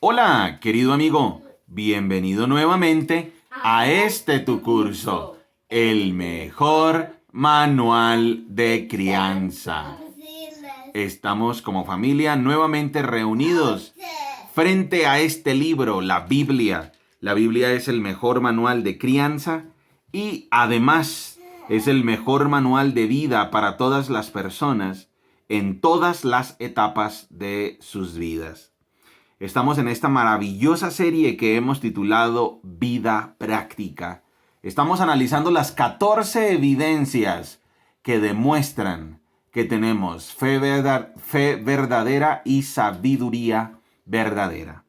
Hola, querido amigo, bienvenido nuevamente a este tu curso, el mejor manual de crianza. Estamos como familia nuevamente reunidos frente a este libro, la Biblia. La Biblia es el mejor manual de crianza y además es el mejor manual de vida para todas las personas en todas las etapas de sus vidas. Estamos en esta maravillosa serie que hemos titulado Vida Práctica. Estamos analizando las 14 evidencias que demuestran que tenemos fe verdadera y sabiduría verdadera.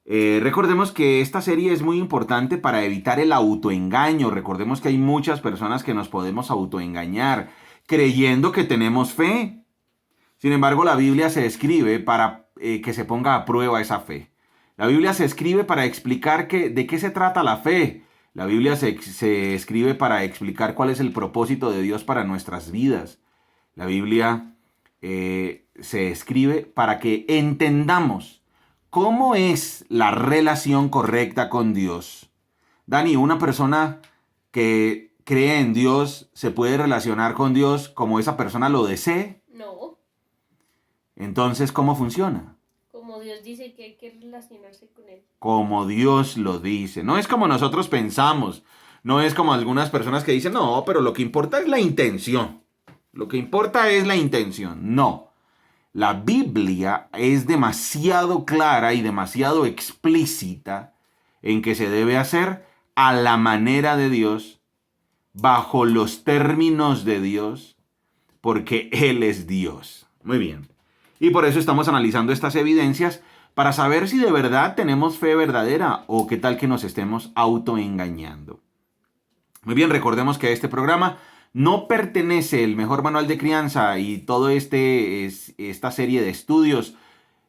Recordemos que esta serie es muy importante para evitar el autoengaño. Recordemos que hay muchas personas que nos podemos autoengañar creyendo que tenemos fe. Sin embargo, la Biblia se escribe para que se ponga a prueba esa fe. La Biblia se escribe para explicar de qué se trata la fe. La Biblia se escribe para explicar cuál es el propósito de Dios para nuestras vidas. La Biblia se escribe para que entendamos cómo es la relación correcta con Dios. Dani, una persona que cree en Dios, ¿se puede relacionar con Dios como esa persona lo desee? No. Entonces, ¿cómo funciona? Como Dios dice que hay que relacionarse con Él. Como Dios lo dice. No es como nosotros pensamos. No es como algunas personas que dicen, no, pero lo que importa es la intención. Lo que importa es la intención. No. La Biblia es demasiado clara y demasiado explícita en que se debe hacer a la manera de Dios, bajo los términos de Dios, porque Él es Dios. Muy bien. Y por eso estamos analizando estas evidencias para saber si de verdad tenemos fe verdadera o qué tal que nos estemos autoengañando. Muy bien, recordemos que este programa no pertenece, el mejor manual de crianza y toda esta serie de estudios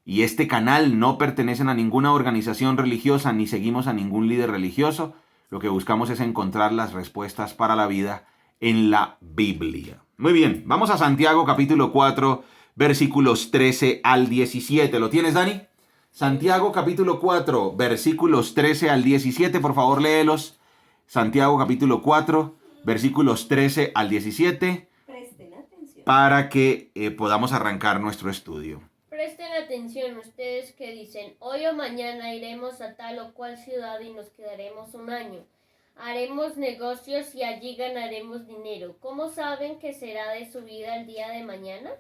y este canal no pertenecen a ninguna organización religiosa ni seguimos a ningún líder religioso. Lo que buscamos es encontrar las respuestas para la vida en la Biblia. Muy bien, vamos a Santiago capítulo 4, versículos 13 al 17. ¿Lo tienes, Dani? Santiago capítulo 4, versículos 13 al 17. Por favor, léelos. Santiago capítulo 4, versículos 13 al 17. Presten atención. Para que podamos arrancar nuestro estudio. Presten atención ustedes que dicen, hoy o mañana iremos a tal o cual ciudad y nos quedaremos un año. Haremos negocios y allí ganaremos dinero. ¿Cómo saben que será de su vida el día de mañana?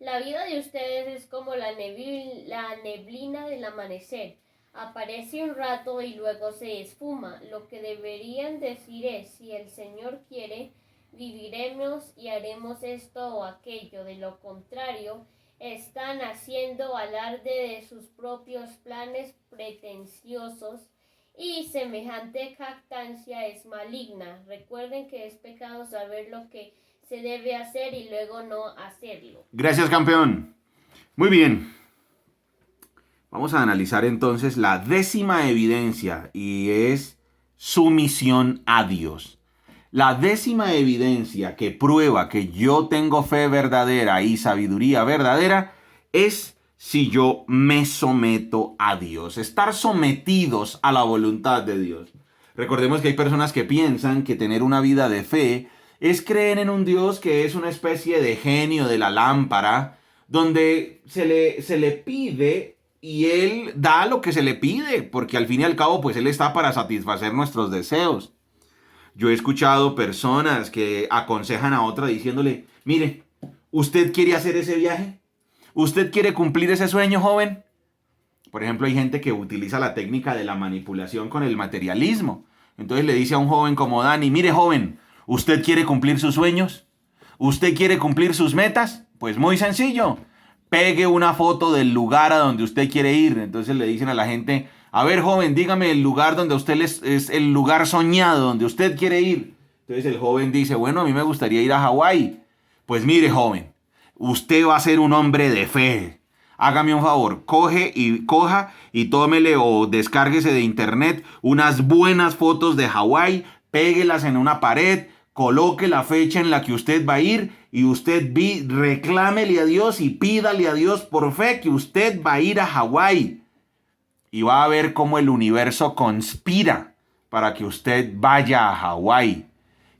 La vida de ustedes es como la neblina del amanecer. Aparece un rato y luego se esfuma. Lo que deberían decir es, si el Señor quiere, viviremos y haremos esto o aquello. De lo contrario, están haciendo alarde de sus propios planes pretenciosos y semejante jactancia es maligna. Recuerden que es pecado saber lo que se debe hacer y luego no hacerlo. Gracias, campeón. Muy bien. Vamos a analizar entonces la 10ª evidencia y es sumisión a Dios. La 10ª evidencia que prueba que yo tengo fe verdadera y sabiduría verdadera es si yo me someto a Dios. Estar sometidos a la voluntad de Dios. Recordemos que hay personas que piensan que tener una vida de fe es creer en un Dios que es una especie de genio de la lámpara, donde se le pide y Él da lo que se le pide, porque al fin y al cabo, pues Él está para satisfacer nuestros deseos. Yo he escuchado personas que aconsejan a otra diciéndole, mire, ¿usted quiere hacer ese viaje? ¿Usted quiere cumplir ese sueño, joven? Por ejemplo, hay gente que utiliza la técnica de la manipulación con el materialismo. Entonces le dice a un joven como Dani, mire, joven, ¿usted quiere cumplir sus sueños? ¿Usted quiere cumplir sus metas? Pues muy sencillo. Pegue una foto del lugar a donde usted quiere ir. Entonces le dicen a la gente, a ver, joven, dígame el lugar donde usted es el lugar soñado, donde usted quiere ir. Entonces el joven dice, bueno, a mí me gustaría ir a Hawái. Pues mire, joven, usted va a ser un hombre de fe. Hágame un favor, coja y tómele o descárguese de internet unas buenas fotos de Hawái, péguelas en una pared, coloque la fecha en la que usted va a ir y usted reclámele a Dios y pídale a Dios por fe que usted va a ir a Hawái. y va a ver cómo el universo conspira para que usted vaya a Hawái.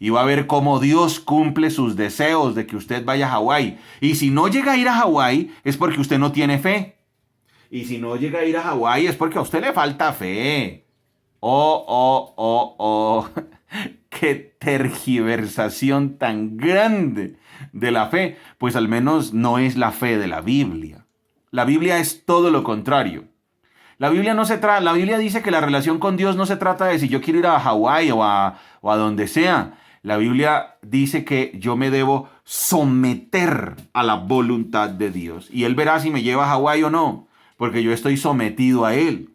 Y va a ver cómo Dios cumple sus deseos de que usted vaya a Hawái. Y si no llega a ir a Hawái es porque usted no tiene fe. Y si no llega a ir a Hawái es porque a usted le falta fe. Oh. Qué tergiversación tan grande de la fe. Pues al menos no es la fe de la Biblia. La Biblia es todo lo contrario. La Biblia dice que la relación con Dios no se trata de si yo quiero ir a Hawái o a donde sea. La Biblia dice que yo me debo someter a la voluntad de Dios. Y Él verá si me lleva a Hawái o no, porque yo estoy sometido a Él.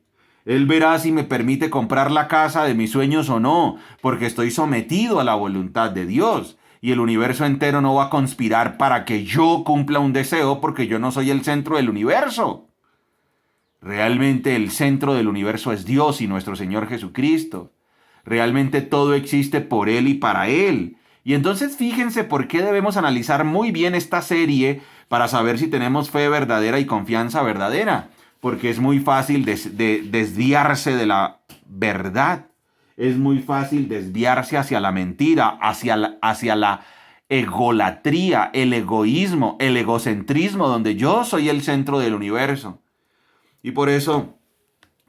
Él verá si me permite comprar la casa de mis sueños o no, porque estoy sometido a la voluntad de Dios. Y el universo entero no va a conspirar para que yo cumpla un deseo, porque yo no soy el centro del universo. Realmente el centro del universo es Dios y nuestro Señor Jesucristo. Realmente todo existe por Él y para Él. Y entonces fíjense por qué debemos analizar muy bien esta serie para saber si tenemos fe verdadera y confianza verdadera. Porque es muy fácil desviarse de la verdad. Es muy fácil desviarse hacia la mentira, hacia la egolatría, el egoísmo, el egocentrismo, donde yo soy el centro del universo. Y por eso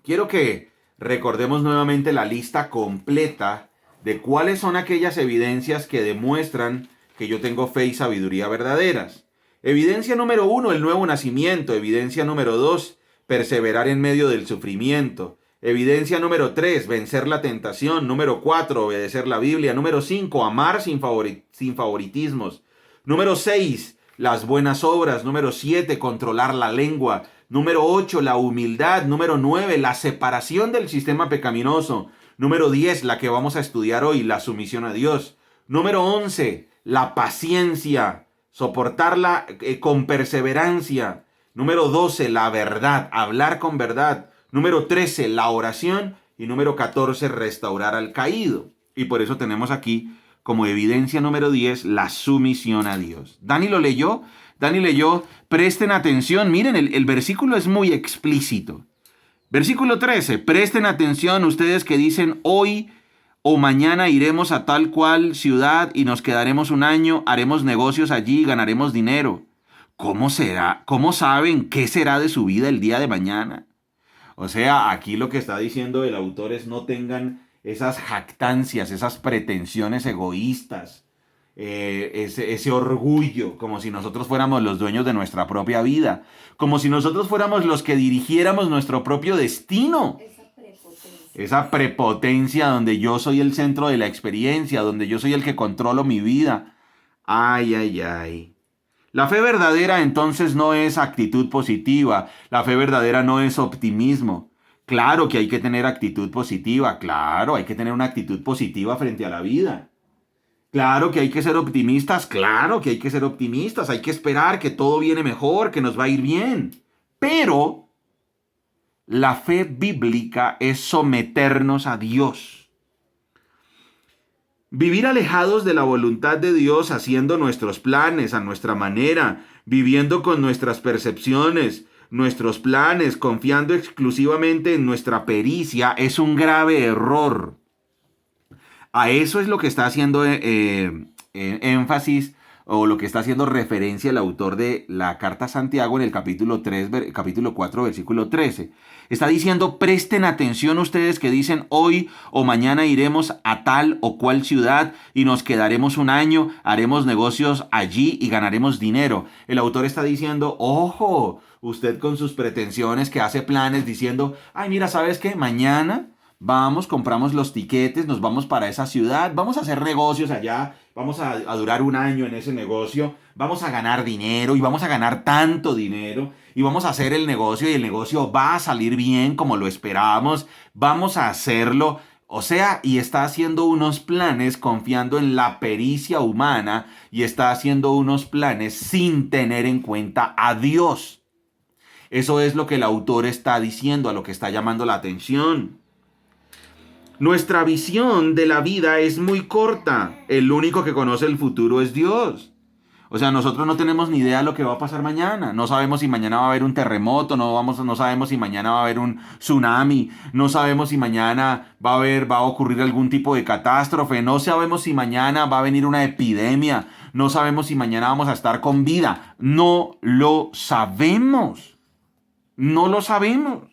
quiero que recordemos nuevamente la lista completa de cuáles son aquellas evidencias que demuestran que yo tengo fe y sabiduría verdaderas. Evidencia número 1, el nuevo nacimiento. Evidencia número 2, perseverar en medio del sufrimiento. Evidencia número 3, vencer la tentación. Número 4, obedecer la Biblia. Número 5, amar sin favoritismos. Número 6, las buenas obras. Número 7, controlar la lengua. Número 8, la humildad. Número 9, la separación del sistema pecaminoso. Número 10, la que vamos a estudiar hoy, la sumisión a Dios. Número 11, la paciencia, soportarla con perseverancia. Número 12, la verdad, hablar con verdad. Número 13, la oración. Y número 14, restaurar al caído. Y por eso tenemos aquí como evidencia número 10, la sumisión a Dios. Dani leyó, presten atención, miren, el versículo es muy explícito. Versículo 13, presten atención ustedes que dicen hoy o mañana iremos a tal cual ciudad y nos quedaremos un año, haremos negocios allí y ganaremos dinero. ¿Cómo será? ¿Cómo saben qué será de su vida el día de mañana? O sea, aquí lo que está diciendo el autor es no tengan esas jactancias, esas pretensiones egoístas, ese orgullo, como si nosotros fuéramos los dueños de nuestra propia vida, como si nosotros fuéramos los que dirigiéramos nuestro propio destino. Esa prepotencia donde yo soy el centro de la experiencia, donde yo soy el que controlo mi vida. Ay. La fe verdadera entonces no es actitud positiva, la fe verdadera no es optimismo. Claro que hay que tener actitud positiva, claro, hay que tener una actitud positiva frente a la vida. Claro que hay que ser optimistas, claro que hay que ser optimistas, hay que esperar que todo viene mejor, que nos va a ir bien. Pero la fe bíblica es someternos a Dios. Vivir alejados de la voluntad de Dios, haciendo nuestros planes a nuestra manera, viviendo con nuestras percepciones, nuestros planes, confiando exclusivamente en nuestra pericia, es un grave error. A eso es lo que está haciendo énfasis o lo que está haciendo referencia el autor de la carta a Santiago en el capítulo 4, versículo 13. Está diciendo, presten atención ustedes que dicen hoy o mañana iremos a tal o cual ciudad y nos quedaremos un año, haremos negocios allí y ganaremos dinero. El autor está diciendo, ojo, usted con sus pretensiones que hace planes diciendo, ay mira, ¿sabes qué? Mañana vamos, compramos los tiquetes, nos vamos para esa ciudad, vamos a hacer negocios allá, vamos a durar un año en ese negocio, vamos a ganar dinero y vamos a ganar tanto dinero y vamos a hacer el negocio y el negocio va a salir bien como lo esperábamos, vamos a hacerlo. O sea, y está haciendo unos planes confiando en la pericia humana y está haciendo unos planes sin tener en cuenta a Dios. Eso es lo que el autor está diciendo, a lo que está llamando la atención. Nuestra visión de la vida es muy corta. El único que conoce el futuro es Dios. O sea, nosotros no tenemos ni idea de lo que va a pasar mañana. No sabemos si mañana va a haber un terremoto, no sabemos si mañana va a haber un tsunami, no sabemos si mañana va a ocurrir algún tipo de catástrofe, no sabemos si mañana va a venir una epidemia, no sabemos si mañana vamos a estar con vida. No lo sabemos. No lo sabemos.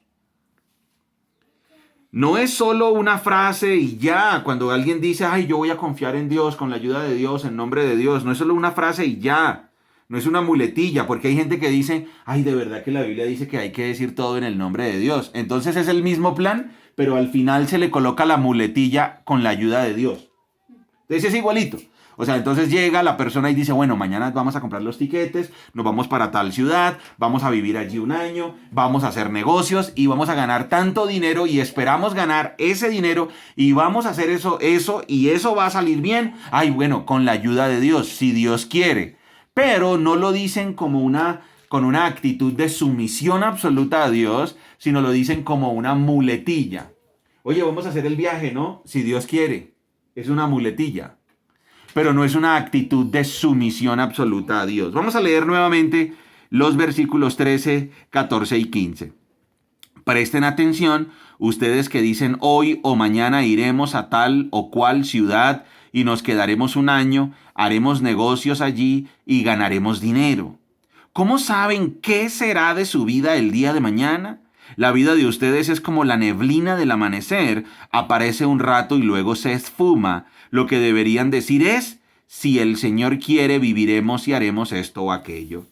No es solo una frase y ya, cuando alguien dice, ay, yo voy a confiar en Dios, con la ayuda de Dios, en nombre de Dios, no es solo una frase y ya, no es una muletilla, porque hay gente que dice, ay, de verdad que la Biblia dice que hay que decir todo en el nombre de Dios. Entonces es el mismo plan, pero al final se le coloca la muletilla con la ayuda de Dios. Entonces es igualito. O sea, entonces llega la persona y dice, bueno, mañana vamos a comprar los tiquetes, nos vamos para tal ciudad, vamos a vivir allí un año, vamos a hacer negocios y vamos a ganar tanto dinero y esperamos ganar ese dinero y vamos a hacer eso y eso va a salir bien. Ay, bueno, con la ayuda de Dios, si Dios quiere. Pero no lo dicen con una actitud de sumisión absoluta a Dios, sino lo dicen como una muletilla. Oye, vamos a hacer el viaje, ¿no? Si Dios quiere. Es una muletilla. Pero no es una actitud de sumisión absoluta a Dios. Vamos a leer nuevamente los versículos 13, 14 y 15. Presten atención, ustedes que dicen hoy o mañana iremos a tal o cual ciudad y nos quedaremos un año, haremos negocios allí y ganaremos dinero. ¿Cómo saben qué será de su vida el día de mañana? La vida de ustedes es como la neblina del amanecer, aparece un rato y luego se esfuma. Lo que deberían decir es, si el Señor quiere, viviremos y haremos esto o aquello.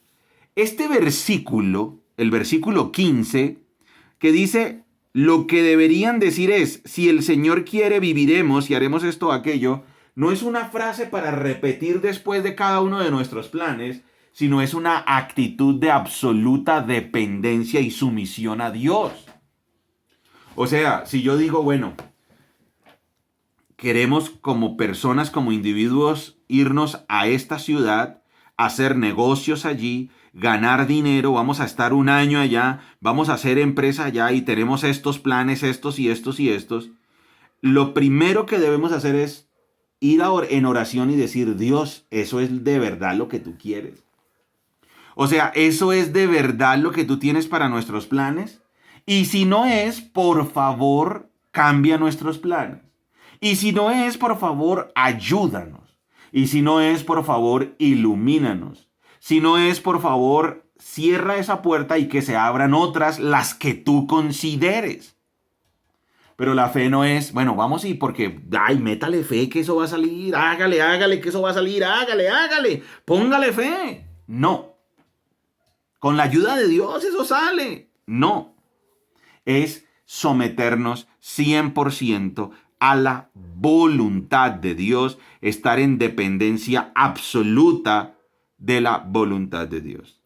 Este versículo, el versículo 15, que dice, lo que deberían decir es, si el Señor quiere, viviremos y haremos esto o aquello, no es una frase para repetir después de cada uno de nuestros planes, sino es una actitud de absoluta dependencia y sumisión a Dios. O sea, si yo digo, bueno, queremos como personas, como individuos, irnos a esta ciudad, hacer negocios allí, ganar dinero, vamos a estar un año allá, vamos a hacer empresa allá y tenemos estos planes, estos y estos y estos. Lo primero que debemos hacer es ir en oración y decir, Dios, ¿eso es de verdad lo que tú quieres? O sea, ¿eso es de verdad lo que tú tienes para nuestros planes? Y si no es, por favor, cambia nuestros planes. Y si no es, por favor, ayúdanos. Y si no es, por favor, ilumínanos. Si no es, por favor, cierra esa puerta y que se abran otras, las que tú consideres. Pero la fe no es, bueno, vamos y porque, ay, métale fe que eso va a salir, hágale que eso va a salir, hágale, póngale fe. No. Con la ayuda de Dios eso sale. No. Es someternos 100% a la voluntad de Dios, estar en dependencia absoluta de la voluntad de Dios.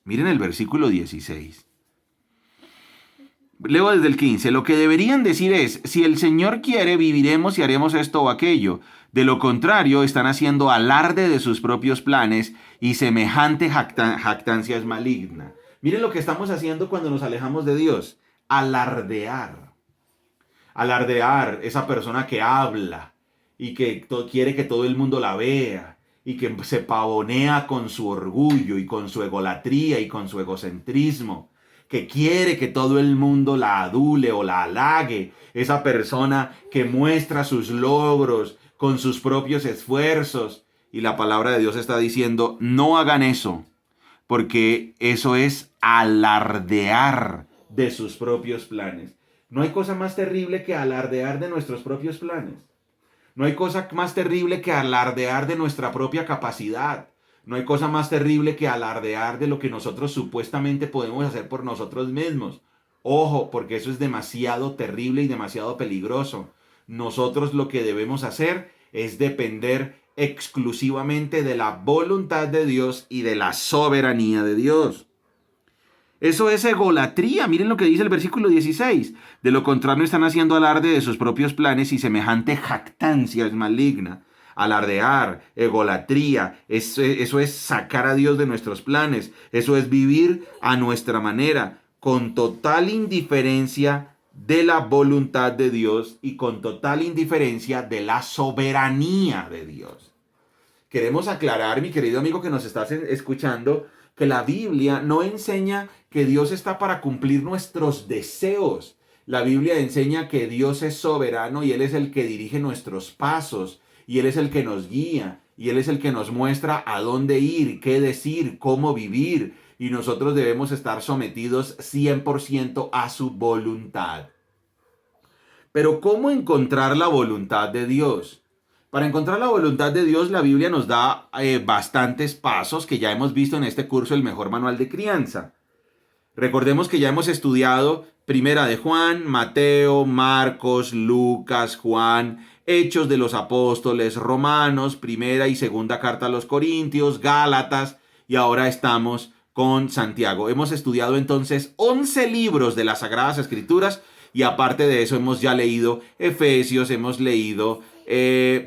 Miren el versículo 16. Leo desde el 15. Lo que deberían decir es, si el Señor quiere, viviremos y haremos esto o aquello. De lo contrario, están haciendo alarde de sus propios planes y semejante jactancia es maligna. Miren lo que estamos haciendo cuando nos alejamos de Dios. Alardear. Alardear, esa persona que habla y que quiere que todo el mundo la vea y que se pavonea con su orgullo y con su egolatría y con su egocentrismo, que quiere que todo el mundo la adule o la halague, esa persona que muestra sus logros con sus propios esfuerzos. Y la palabra de Dios está diciendo, no hagan eso, porque eso es alardear de sus propios planes. No hay cosa más terrible que alardear de nuestros propios planes. No hay cosa más terrible que alardear de nuestra propia capacidad. No hay cosa más terrible que alardear de lo que nosotros supuestamente podemos hacer por nosotros mismos. Ojo, porque eso es demasiado terrible y demasiado peligroso. Nosotros lo que debemos hacer es depender exclusivamente de la voluntad de Dios y de la soberanía de Dios. Eso es egolatría. Miren lo que dice el versículo 16. De lo contrario, están haciendo alarde de sus propios planes y semejante jactancia es maligna. Alardear, egolatría, eso es sacar a Dios de nuestros planes. Eso es vivir a nuestra manera, con total indiferencia de la voluntad de Dios y con total indiferencia de la soberanía de Dios. queremos aclarar, mi querido amigo que nos estás escuchando, que la Biblia no enseña que Dios está para cumplir nuestros deseos. La Biblia enseña que Dios es soberano y Él es el que dirige nuestros pasos, y Él es el que nos guía, y Él es el que nos muestra a dónde ir, qué decir, cómo vivir, y nosotros debemos estar sometidos 100% a su voluntad. Pero ¿cómo encontrar la voluntad de Dios? Para encontrar la voluntad de Dios, la Biblia nos da bastantes pasos que ya hemos visto en este curso, el mejor manual de crianza. Recordemos que ya hemos estudiado Primera de Juan, Mateo, Marcos, Lucas, Juan, Hechos de los Apóstoles, Romanos, Primera y Segunda Carta a los Corintios, Gálatas, y ahora estamos con Santiago. Hemos estudiado entonces 11 libros de las Sagradas Escrituras, y aparte de eso hemos ya leído Efesios, hemos leído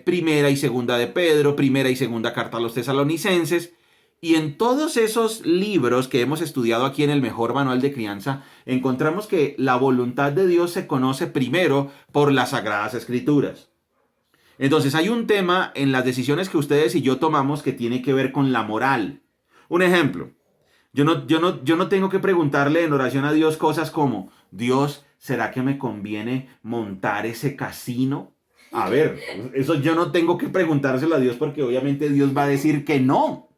Primera y Segunda de Pedro, Primera y Segunda Carta a los Tesalonicenses. Y en todos esos libros que hemos estudiado aquí en el mejor manual de crianza, encontramos que la voluntad de Dios se conoce primero por las Sagradas Escrituras. Entonces hay un tema en las decisiones que ustedes y yo tomamos que tiene que ver con la moral. Un ejemplo, yo no tengo que preguntarle en oración a Dios cosas como: Dios, ¿será que me conviene montar ese casino? A ver, eso yo no tengo que preguntárselo a Dios, porque obviamente Dios va a decir que no.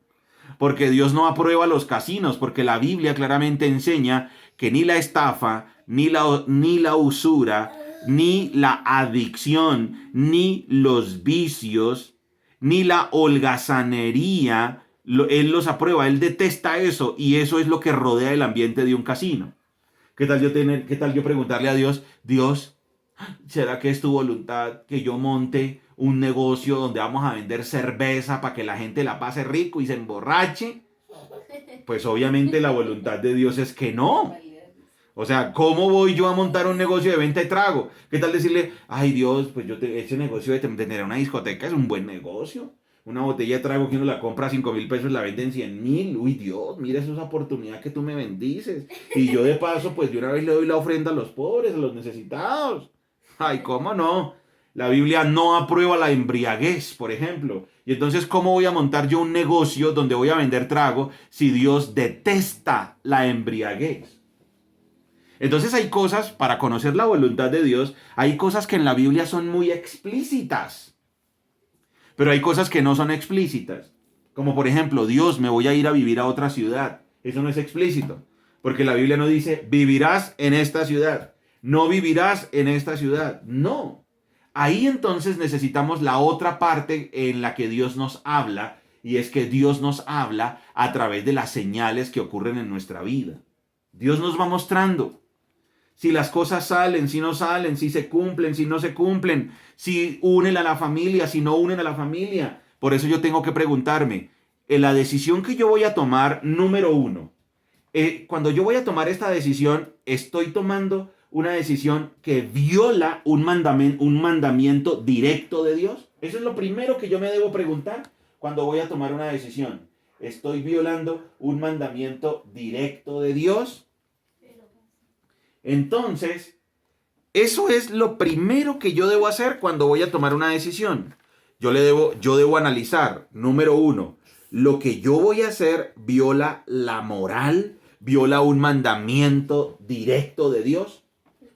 Porque Dios no aprueba los casinos, porque la Biblia claramente enseña que ni la estafa, ni la usura, ni la adicción, ni los vicios, ni la holgazanería, Él los aprueba, Él detesta eso, y eso es lo que rodea el ambiente de un casino. ¿Qué tal yo preguntarle a Dios: Dios, ¿será que es tu voluntad que yo monte un negocio donde vamos a vender cerveza para que la gente la pase rico y se emborrache? Pues obviamente la voluntad de Dios es que no. O sea, ¿cómo voy yo a montar un negocio de venta de trago? ¿Qué tal decirle: ay Dios, pues ese negocio de tener una discoteca es un buen negocio? Una botella de trago que uno la compra a 5,000 pesos, la vende en 100,000. Uy Dios, mira, esa es una oportunidad que tú me bendices. Y yo de paso, pues de una vez le doy la ofrenda a los pobres, a los necesitados. Ay, ¿cómo no? La Biblia no aprueba la embriaguez, por ejemplo. Y entonces, ¿cómo voy a montar yo un negocio donde voy a vender trago si Dios detesta la embriaguez? Entonces hay cosas, para conocer la voluntad de Dios, hay cosas que en la Biblia son muy explícitas. Pero hay cosas que no son explícitas. Como por ejemplo, Dios, me voy a ir a vivir a otra ciudad. Eso no es explícito. Porque la Biblia no dice: vivirás en esta ciudad. No vivirás en esta ciudad. No. Ahí entonces necesitamos la otra parte en la que Dios nos habla. Y es que Dios nos habla a través de las señales que ocurren en nuestra vida. Dios nos va mostrando si las cosas salen, si no salen, si se cumplen, si no se cumplen, si unen a la familia, si no unen a la familia. Por eso yo tengo que preguntarme, en la decisión que yo voy a tomar, número uno, cuando yo voy a tomar esta decisión, estoy tomando una decisión que viola un mandamiento directo de Dios. Eso es lo primero que yo me debo preguntar cuando voy a tomar una decisión. ¿Estoy violando un mandamiento directo de Dios? Entonces, eso es lo primero que yo debo hacer cuando voy a tomar una decisión. Yo debo analizar, número uno, lo que yo voy a hacer viola la moral, viola un mandamiento directo de Dios.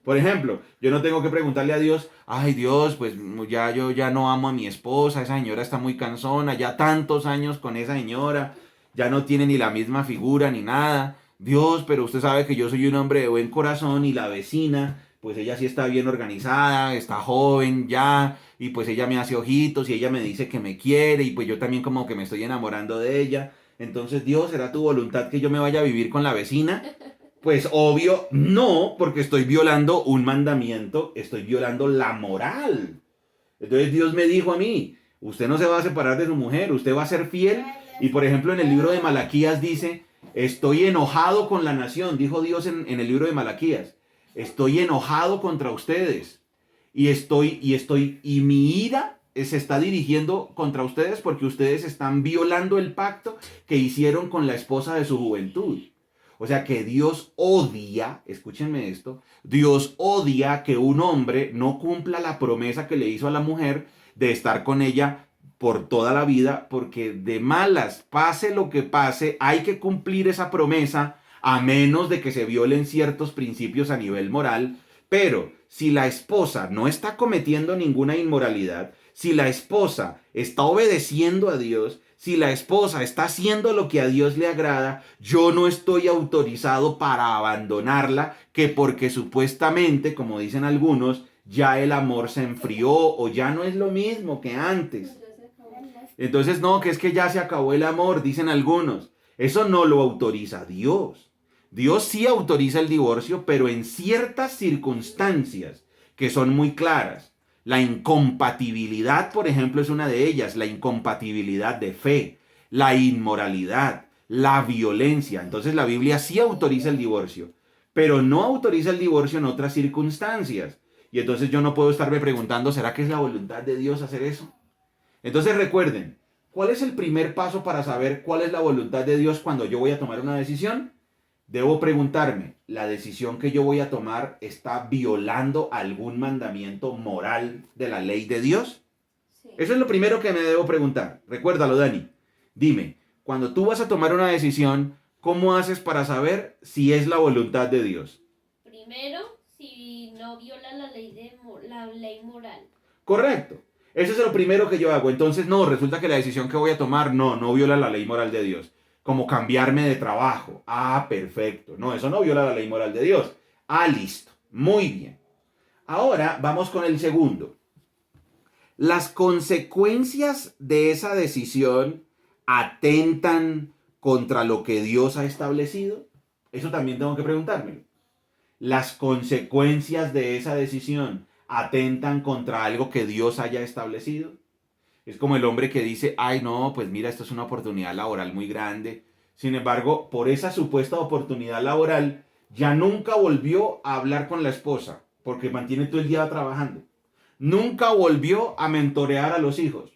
Por ejemplo, yo no tengo que preguntarle a Dios: ay Dios, pues yo ya no amo a mi esposa, esa señora está muy cansona, ya tantos años con esa señora, ya no tiene ni la misma figura ni nada. Dios, pero usted sabe que yo soy un hombre de buen corazón, y la vecina, pues ella sí está bien organizada, está joven ya, y pues ella me hace ojitos y ella me dice que me quiere, y pues yo también como que me estoy enamorando de ella. Entonces, Dios, ¿será tu voluntad que yo me vaya a vivir con la vecina? Pues obvio, no, porque estoy violando un mandamiento, estoy violando la moral. Entonces Dios me dijo a mí: usted no se va a separar de su mujer, usted va a ser fiel. Y por ejemplo, en el libro de Malaquías dice: estoy enojado con la nación, dijo Dios en el libro de Malaquías. Estoy enojado contra ustedes. Y mi ira se está dirigiendo contra ustedes porque ustedes están violando el pacto que hicieron con la esposa de su juventud. O sea que Dios odia, escúchenme esto, Dios odia que un hombre no cumpla la promesa que le hizo a la mujer de estar con ella por toda la vida, porque de malas, pase lo que pase, hay que cumplir esa promesa, a menos de que se violen ciertos principios a nivel moral. Pero si la esposa no está cometiendo ninguna inmoralidad, si la esposa está obedeciendo a Dios, si la esposa está haciendo lo que a Dios le agrada, yo no estoy autorizado para abandonarla, que porque supuestamente, como dicen algunos, ya el amor se enfrió o ya no es lo mismo que antes. Entonces, no, que es que ya se acabó el amor, dicen algunos. Eso no lo autoriza Dios. Dios sí autoriza el divorcio, pero en ciertas circunstancias que son muy claras. La incompatibilidad, por ejemplo, es una de ellas. La incompatibilidad de fe, la inmoralidad, la violencia. Entonces la Biblia sí autoriza el divorcio, pero no autoriza el divorcio en otras circunstancias. Y entonces yo no puedo estarme preguntando, ¿será que es la voluntad de Dios hacer eso? Entonces recuerden, ¿cuál es el primer paso para saber cuál es la voluntad de Dios cuando yo voy a tomar una decisión? Debo preguntarme, ¿la decisión que yo voy a tomar está violando algún mandamiento moral de la ley de Dios? Sí. Eso es lo primero que me debo preguntar. Recuérdalo, Dani. Dime, cuando tú vas a tomar una decisión, ¿cómo haces para saber si es la voluntad de Dios? Primero, si no viola la ley moral. Correcto. Eso es lo primero que yo hago. Entonces, no, resulta que la decisión que voy a tomar no viola la ley moral de Dios. Como cambiarme de trabajo. Ah, perfecto. No, eso no viola la ley moral de Dios. Ah, listo. Muy bien. Ahora vamos con el segundo. Las consecuencias de esa decisión atentan contra lo que Dios ha establecido. Eso también tengo que preguntármelo. Las consecuencias de esa decisión atentan contra algo que Dios haya establecido. Es como el hombre que dice, ay no, pues mira, esto es una oportunidad laboral muy grande. Sin embargo, por esa supuesta oportunidad laboral, ya nunca volvió a hablar con la esposa, porque mantiene todo el día trabajando. Nunca volvió a mentorear a los hijos.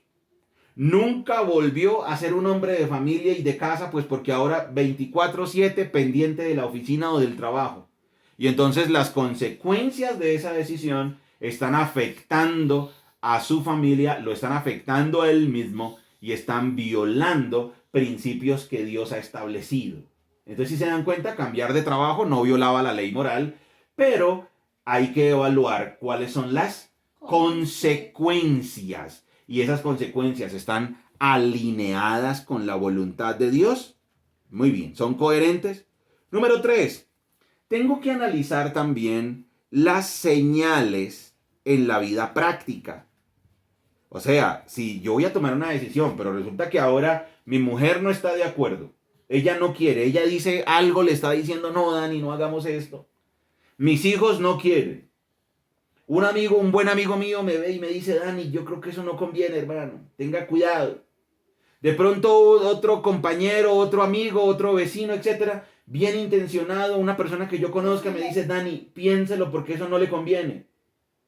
Nunca volvió a ser un hombre de familia y de casa, pues porque ahora 24/7 pendiente de la oficina o del trabajo. Y entonces las consecuencias de esa decisión están afectando a su familia, lo están afectando a él mismo y están violando principios que Dios ha establecido. Entonces, si se dan cuenta, cambiar de trabajo no violaba la ley moral, pero hay que evaluar cuáles son las consecuencias. Y esas consecuencias están alineadas con la voluntad de Dios. Muy bien, ¿son coherentes? Número 3. Tengo que analizar también las señales en la vida práctica. O sea, si yo voy a tomar una decisión, pero resulta que ahora mi mujer no está de acuerdo. Ella no quiere, ella dice algo, le está diciendo, no, Dani, no hagamos esto. Mis hijos no quieren. Un buen amigo mío me ve y me dice, Dani, yo creo que eso no conviene, hermano. Tenga cuidado. De pronto otro compañero, otro amigo, otro vecino, etcétera, bien intencionado, una persona que yo conozca me dice, Dani, piénselo porque eso no le conviene.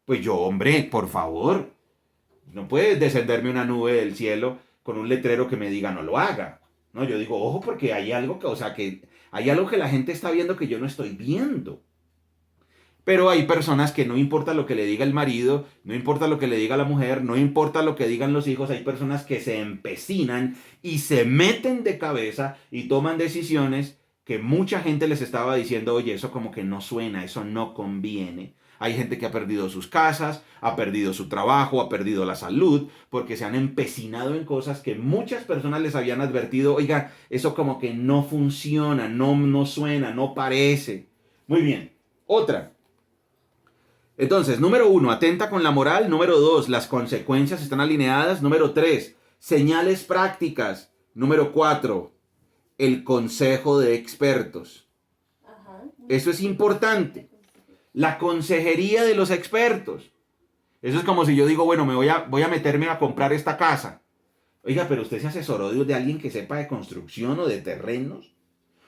Pues yo, hombre, por favor, no puede descenderme una nube del cielo con un letrero que me diga no lo haga. No, yo digo, ojo, porque hay algo que hay algo que la gente está viendo que yo no estoy viendo. Pero hay personas que no importa lo que le diga el marido, no importa lo que le diga la mujer, no importa lo que digan los hijos, hay personas que se empecinan y se meten de cabeza y toman decisiones que mucha gente les estaba diciendo, oye, eso como que no suena, eso no conviene. Hay gente que ha perdido sus casas, ha perdido su trabajo, ha perdido la salud, porque se han empecinado en cosas que muchas personas les habían advertido, oiga, eso como que no funciona, no suena, no parece. Muy bien, otra. Entonces, número 1, atenta con la moral. Número 2, las consecuencias están alineadas. Número 3, señales prácticas. Número 4, el consejo de expertos. Eso es importante. La consejería de los expertos. Eso es como si yo digo, bueno, voy a meterme a comprar esta casa. Oiga, pero usted se asesoró de alguien que sepa de construcción o de terrenos.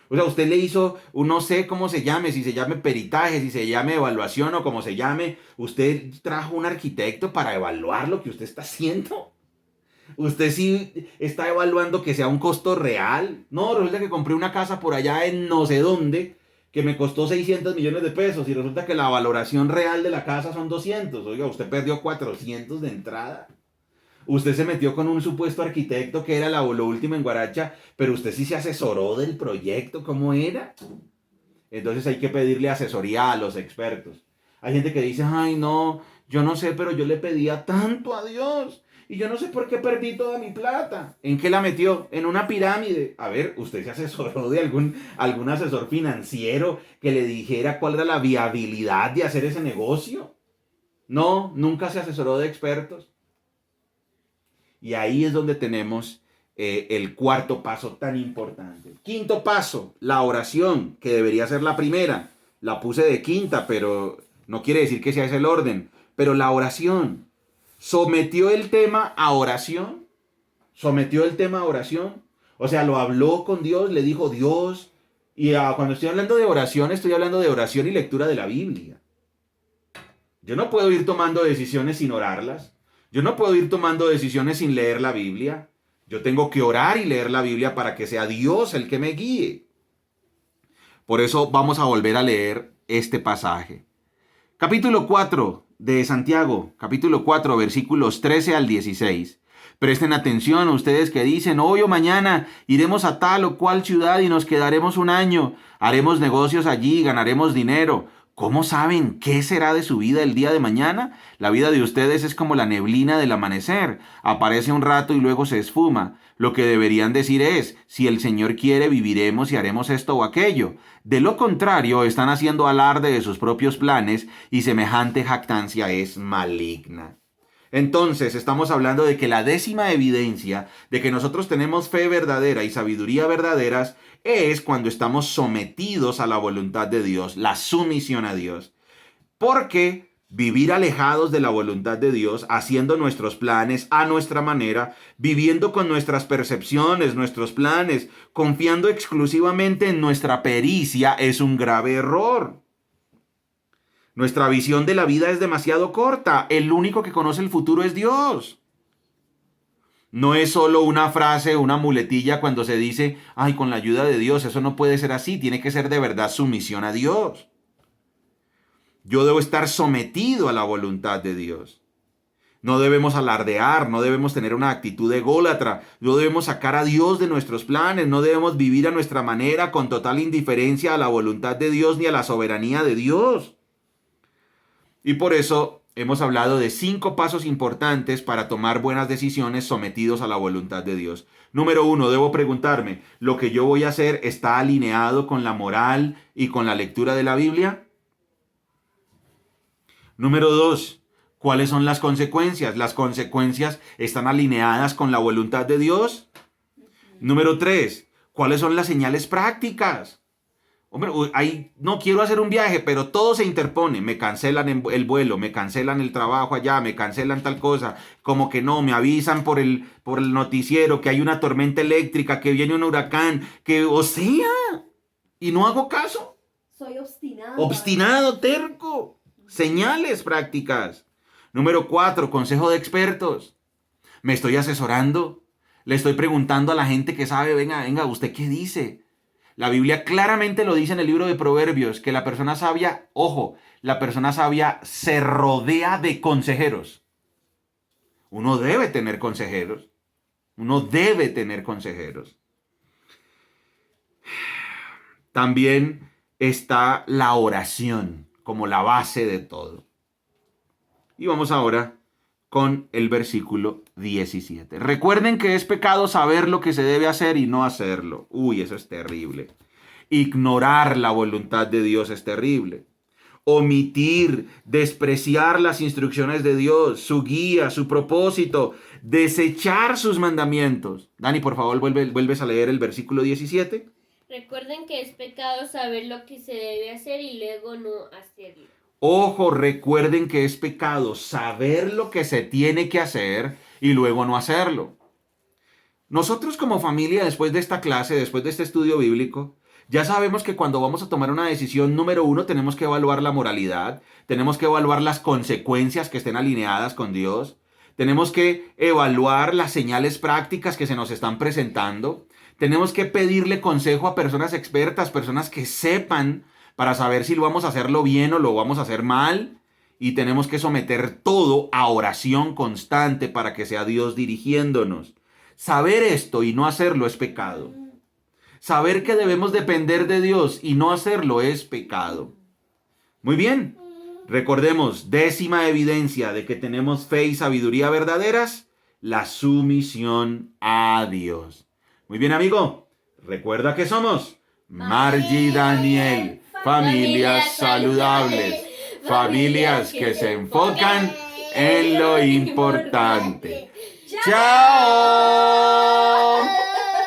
O sea, usted le hizo, no sé cómo se llame, si se llame peritaje, si se llame evaluación o como se llame. Usted trajo un arquitecto para evaluar lo que usted está haciendo. Usted sí está evaluando que sea un costo real. No, resulta que compré una casa por allá en no sé dónde que me costó 600 millones de pesos y resulta que la valoración real de la casa son 200. Oiga, usted perdió 400 de entrada. Usted se metió con un supuesto arquitecto que era lo último en Guaracha, pero usted sí se asesoró del proyecto, ¿cómo era? Entonces hay que pedirle asesoría a los expertos. Hay gente que dice, ay no, yo no sé, pero yo le pedía tanto a Dios y yo no sé por qué perdí toda mi plata. ¿En qué la metió? En una pirámide. A ver, ¿usted se asesoró de algún asesor financiero que le dijera cuál era la viabilidad de hacer ese negocio? No, nunca se asesoró de expertos. Y ahí es donde tenemos el cuarto paso tan importante. Quinto paso, la oración, que debería ser la primera. La puse de quinta, pero no quiere decir que sea ese el orden. Pero la oración. Sometió el tema a oración. Sometió el tema a oración. O sea, lo habló con Dios, le dijo Dios. Y cuando estoy hablando de oración, estoy hablando de oración y lectura de la Biblia. Yo no puedo ir tomando decisiones sin orarlas. Yo no puedo ir tomando decisiones sin leer la Biblia. Yo tengo que orar y leer la Biblia para que sea Dios el que me guíe. Por eso vamos a volver a leer este pasaje. Capítulo 4 de Santiago, capítulo 4, versículos 13 al 16. Presten atención a ustedes que dicen, hoy o mañana iremos a tal o cual ciudad y nos quedaremos un año. Haremos negocios allí, ganaremos dinero. ¿Cómo saben qué será de su vida el día de mañana? La vida de ustedes es como la neblina del amanecer. Aparece un rato y luego se esfuma. Lo que deberían decir es, si el Señor quiere, viviremos y haremos esto o aquello. De lo contrario, están haciendo alarde de sus propios planes y semejante jactancia es maligna. Entonces, estamos hablando de que la décima evidencia de que nosotros tenemos fe verdadera y sabiduría verdaderas es cuando estamos sometidos a la voluntad de Dios, la sumisión a Dios. Porque vivir alejados de la voluntad de Dios, haciendo nuestros planes a nuestra manera, viviendo con nuestras percepciones, nuestros planes, confiando exclusivamente en nuestra pericia, es un grave error. Nuestra visión de la vida es demasiado corta. El único que conoce el futuro es Dios. No es solo una frase, una muletilla cuando se dice, ay, con la ayuda de Dios, eso no puede ser así, tiene que ser de verdad sumisión a Dios. Yo debo estar sometido a la voluntad de Dios. No debemos alardear, no debemos tener una actitud ególatra, no debemos sacar a Dios de nuestros planes, no debemos vivir a nuestra manera con total indiferencia a la voluntad de Dios ni a la soberanía de Dios. Y por eso hemos hablado de 5 pasos importantes para tomar buenas decisiones sometidos a la voluntad de Dios. Número 1, debo preguntarme, ¿lo que yo voy a hacer está alineado con la moral y con la lectura de la Biblia? Número 2, ¿cuáles son las consecuencias? ¿Las consecuencias están alineadas con la voluntad de Dios? Número 3, ¿cuáles son las señales prácticas? Hombre, no quiero hacer un viaje, pero todo se interpone. Me cancelan el vuelo, me cancelan el trabajo allá, me cancelan tal cosa. Como que no, me avisan por el noticiero que hay una tormenta eléctrica, que viene un huracán, y no hago caso. Soy obstinado. Obstinado, terco. Señales prácticas. Número 4, consejo de expertos. Me estoy asesorando. Le estoy preguntando a la gente que sabe, venga, ¿usted qué dice? La Biblia claramente lo dice en el libro de Proverbios, que la persona sabia, la persona sabia se rodea de consejeros. Uno debe tener consejeros. También está la oración como la base de todo. Y vamos ahora con el versículo 17. Recuerden que es pecado saber lo que se debe hacer y no hacerlo. Uy, eso es terrible. Ignorar la voluntad de Dios es terrible. Omitir, despreciar las instrucciones de Dios, su guía, su propósito, desechar sus mandamientos. Dani, por favor, vuelves a leer el versículo 17. Recuerden que es pecado saber lo que se debe hacer y luego no hacerlo. Recuerden que es pecado saber lo que se tiene que hacer y luego no hacerlo. Nosotros como familia, después de esta clase, después de este estudio bíblico, ya sabemos que cuando vamos a tomar una decisión, número 1, tenemos que evaluar la moralidad, tenemos que evaluar las consecuencias que estén alineadas con Dios, tenemos que evaluar las señales prácticas que se nos están presentando, tenemos que pedirle consejo a personas expertas, personas que sepan para saber si lo vamos a hacerlo bien o lo vamos a hacer mal. y tenemos que someter todo a oración constante para que sea Dios dirigiéndonos. Saber esto y no hacerlo es pecado. Saber que debemos depender de Dios y no hacerlo es pecado. Muy bien. Recordemos, 10ª evidencia de que tenemos fe y sabiduría verdaderas, la sumisión a Dios. Muy bien, amigo. Recuerda que somos Margie y Daniel, familias saludables, familias que se enfocan en lo importante. ¡Chao!